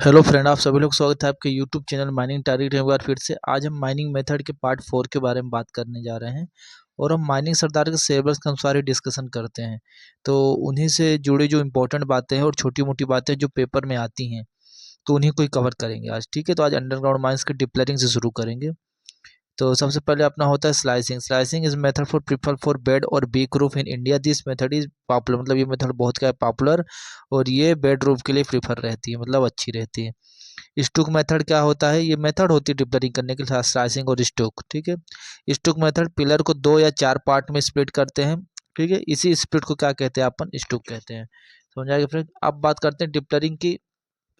Hello friend, आप सभी लोग स्वागत है आपके यूट्यूब चैनल माइनिंग टारगेट। एक बार फिर से आज हम माइनिंग मेथड के पार्ट 4 के बारे में बात करने जा रहे हैं और हम माइनिंग सरदार के सिलेबस का अनुसार ही डिस्कशन करते हैं। तो उन्हीं से जुड़ी जो इम्पोर्टेंट बातें हैं और छोटी मोटी बातें जो पेपर में आती हैं तो उन्हीं को ही कवर करेंगे आज। ठीक है, तो आज अंडरग्राउंड माइंस के डिप्लरिंग से शुरू करेंगे। तो सबसे पहले अपना होता है slicing. Slicing is method for prefer for bed और beak roof in India. This method is popular, मतलब ये मेथड बहुत क्या है, पॉपुलर, और ये बेड रूफ के लिए प्रीफर रहती है, मतलब अच्छी रहती है। स्टूक मेथड क्या होता है, ये मेथड होती है डिप्लरिंग करने के लिए, स्लाइसिंग और स्टूक। ठीक है, स्टूक मेथड पिलर को 2 या 4 पार्ट में स्प्लिट करते हैं। ठीक है, इसी स्प्लिट को क्या कहते हैं, अपन स्टूक कहते हैं। समझ आएगा फ्रेंड। अब बात करते हैं डिप्लरिंग की।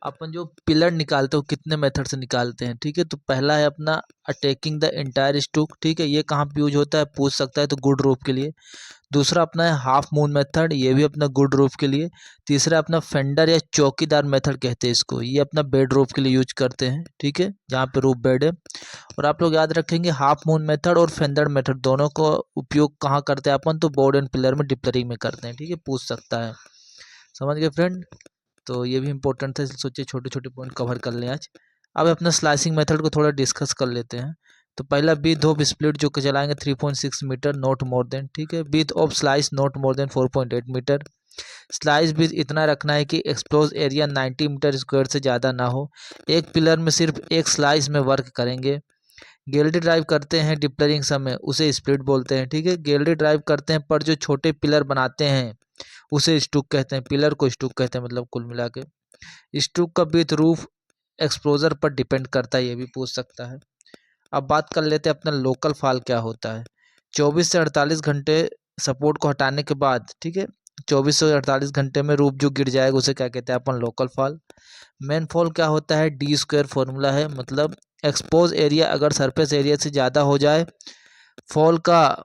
अपन जो पिलर निकालते हो कितने मेथड से निकालते हैं। ठीक है, तो पहला है अपना अटैकिंग द एंटायर स्टूक। ठीक है, ये कहाँ पे यूज होता है, पूछ सकता है, तो गुड रूफ के लिए। दूसरा अपना है हाफ मून मेथड, ये भी अपना गुड रूफ के लिए। तीसरा अपना फेंडर या चौकीदार मेथड कहते हैं इसको, ये अपना बेड रूफ के लिए यूज करते हैं। ठीक है, जहाँ पे रूफ बेड है। और आप लोग याद रखेंगे हाफ मून मेथड और फेंडर मेथड दोनों को उपयोग कहाँ करते हैं अपन, तो बोर्ड एंड पिलर में डिप्लरिंग में करते हैं। ठीक है, पूछ सकता है। समझ गए फ्रेंड। तो ये भी इंपॉर्टेंट था, सोचिए छोटे छोटे पॉइंट कवर कर लें आज। अब अपना स्लाइसिंग मेथड को थोड़ा डिस्कस कर लेते हैं। तो पहला विथ ऑफ स्प्लिट जो कि चलाएंगे 3.6 मीटर, नॉट मोर देन। ठीक है, width of slice not more than 4.8 metre. Slice width इतना रखना है कि एक्सप्लोज एरिया 90 मीटर स्क्वायर से ज़्यादा ना हो। एक पिलर में सिर्फ एक स्लाइस में वर्क करेंगे। गैलरी ड्राइव करते हैं डिप्लरिंग समय, उसे स्प्लिट बोलते हैं। ठीक है, गैलरी ड्राइव करते हैं पर जो छोटे पिलर बनाते हैं उसे स्टूक कहते हैं, पिलर को स्टूक कहते हैं, मतलब कुल मिला के। स्टूक का विथ रूफ एक्सपोजर पर डिपेंड करता है, ये भी पूछ सकता है। अब बात कर लेते हैं अपना लोकल फॉल क्या होता है। 24 से 48 घंटे सपोर्ट को हटाने के बाद, ठीक है, 24 से 48 घंटे में रूफ जो गिर जाएगा उसे क्या कहते हैं अपन, लोकल फॉल। मेन फॉल क्या होता है, डी स्क्वायर फॉर्मूला है, मतलब एक्सपोज एरिया अगर सरफेस एरिया से ज़्यादा हो जाए, फॉल का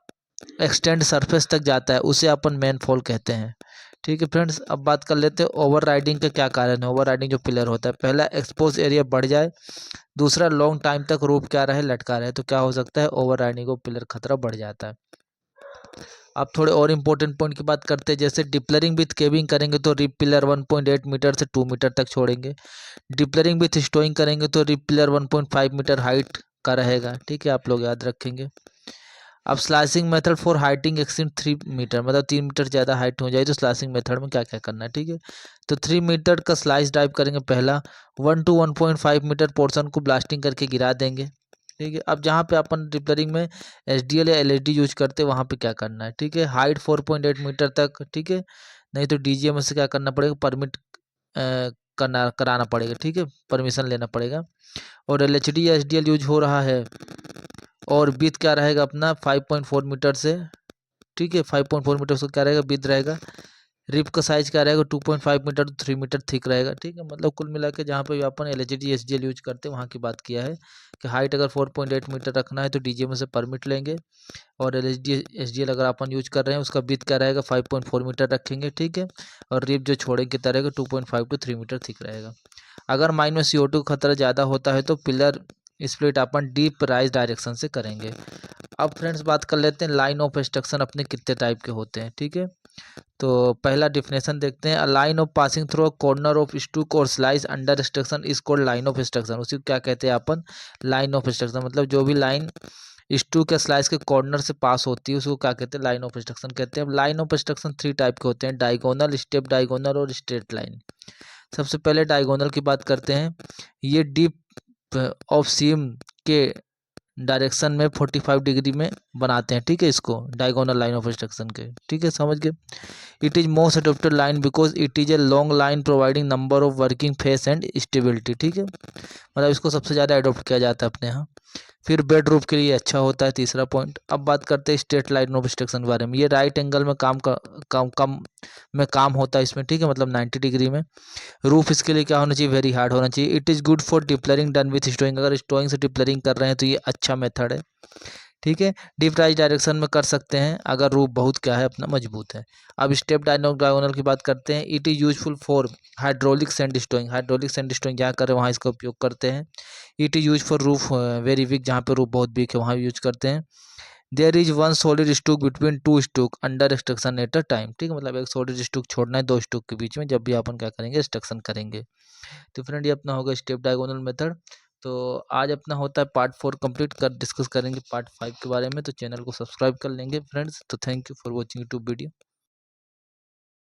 एक्सटेंड सरफेस तक जाता है, उसे अपन मेन फॉल कहते हैं। ठीक है फ्रेंड्स, अब बात कर लेते हैं ओवर राइडिंग का क्या कारण है। ओवर राइडिंग जो पिलर होता है, पहला एक्सपोज एरिया बढ़ जाए, दूसरा लॉन्ग टाइम तक रूफ क्या रहे, लटका रहे, तो क्या हो सकता है, ओवर राइडिंग को पिलर खतरा बढ़ जाता है। अब थोड़े और इंपॉर्टेंट पॉइंट की बात करते हैं, जैसे डिप्लरिंग विथ केविंग करेंगे तो रिप पिलर 1.8 मीटर से 2 मीटर तक छोड़ेंगे। डिप्लरिंग विथ स्टोइंग करेंगे तो रिप पिलर 1.5 मीटर हाइट का रहेगा। ठीक है, आप लोग याद रखेंगे। अब slicing method for heighting extend 3 metre, मतलब 3 मीटर ज़्यादा हाइट हो जाए तो स्लाइसिंग मेथड में क्या क्या करना है। ठीक है, तो 3 मीटर का स्लाइस ड्राइव करेंगे। पहला 1 to 1.5 मीटर पोर्शन को ब्लास्टिंग करके गिरा देंगे। ठीक है, अब जहाँ पे अपन रिपेयरिंग में एसडीएल या एलएसडी यूज करते हैं वहाँ पे क्या करना है। ठीक है, हाइट 4.8 मीटर तक। ठीक है, नहीं तो डीजीएम से क्या करना पड़ेगा, परमिट करना कराना पड़ेगा। ठीक है, परमिशन लेना पड़ेगा। और एलएचडी या एसडीएल यूज हो रहा है और विथ क्या रहेगा अपना 5.4 मीटर से। ठीक है, 5.4 मीटर से क्या रहेगा, विथ रहेगा। रिप का साइज क्या रहेगा, 2.5 मीटर तो 3 मीटर थिक रहेगा। ठीक है, मतलब कुल मिला के जहाँ पे भी अपन एलएचडी एसडीएल यूज करते हैं वहाँ की बात किया है कि हाइट अगर 4.8 मीटर रखना है तो डीजीएम से परमिट लेंगे। और एलएचडी एसडीएल अगर अपन यूज कर रहे हैं उसका विथ क्या रहेगा, 5.4 मीटर रखेंगे। ठीक है, और रिप जो छोड़ेंगे कितना रहेगा, 2.5 to 3 मीटर थिक रहेगा। अगर माइन में CO2 का खतरा ज़्यादा होता है तो पिलर स्प्लिट अपन डीप राइज डायरेक्शन से करेंगे। अब फ्रेंड्स बात कर लेते हैं लाइन ऑफ एक्सट्रक्शन अपने कितने टाइप के होते हैं। ठीक है, तो पहला डिफिनेशन देखते हैं, a line of passing through a corner of stook और slice under extraction is called line of extraction. उसी को क्या कहते हैं अपन, लाइन ऑफ एक्सट्रक्शन, मतलब जो भी लाइन स्टूक या स्लाइस के कॉर्नर से पास होती है उसको क्या कहते हैं, लाइन ऑफ एक्सट्रक्शन कहते हैं। अब लाइन ऑफ एक्सट्रक्शन 3 टाइप के होते हैं, डायगोनल, स्टेप डायगोनल और स्ट्रेट लाइन। सबसे पहले डायगोनल की बात करते हैं। ये डीप ऑफ सीम के डायरेक्शन में 45 डिग्री में बनाते हैं। ठीक है, इसको डायगोनल लाइन ऑफ एक्सट्रक्शन के। ठीक है, समझ गए। It is most adopted line because it is a long line providing number of working face and stability. ठीक है, मतलब इसको सबसे ज़्यादा अडोप्ट किया जाता है अपने यहाँ। फिर बेड रूफ के लिए अच्छा होता है, तीसरा पॉइंट। अब बात करते हैं स्ट्रेट लाइन ऑफ एक्सट्रक्शन के बारे में। ये राइट एंगल में काम होता है इसमें। ठीक है, मतलब 90 डिग्री में। रूफ इसके लिए क्या होना चाहिए, वेरी हार्ड होना चाहिए। इट इज़ गुड फॉर डिप्लरिंग डन विथ स्टोइंग, अगर स्टोइंग से डिप्लरिंग कर रहे हैं तो ये अच्छा मेथड है। ठीक है, डीप राइज डायरेक्शन में कर सकते हैं अगर रूफ बहुत क्या है अपना मजबूत है। अब स्टेप डायगोनल की बात करते हैं। It is useful for hydraulic sand स्टोइंग, hydraulic sand स्टोइंग जहाँ करें वहाँ इसका उपयोग करते हैं। It is use for roof very weak, जहाँ पे रूफ बहुत वीक है वहाँ यूज करते हैं। There is one solid stook between two stook under extraction at a time. ठीक है, मतलब एक सॉलिड स्टूक छोड़ना है दो स्टूक के बीच में जब भी अपन क्या करेंगे, एक्सट्रक्शन करेंगे। तो फ्रेंड ये अपना होगा स्टेप डायगोनल मेथड। तो आज अपना होता है पार्ट 4 कंप्लीट कर, डिस्कस करेंगे पार्ट 5 के बारे में। तो चैनल को सब्सक्राइब कर लेंगे फ्रेंड्स। तो thank you for watching YouTube video.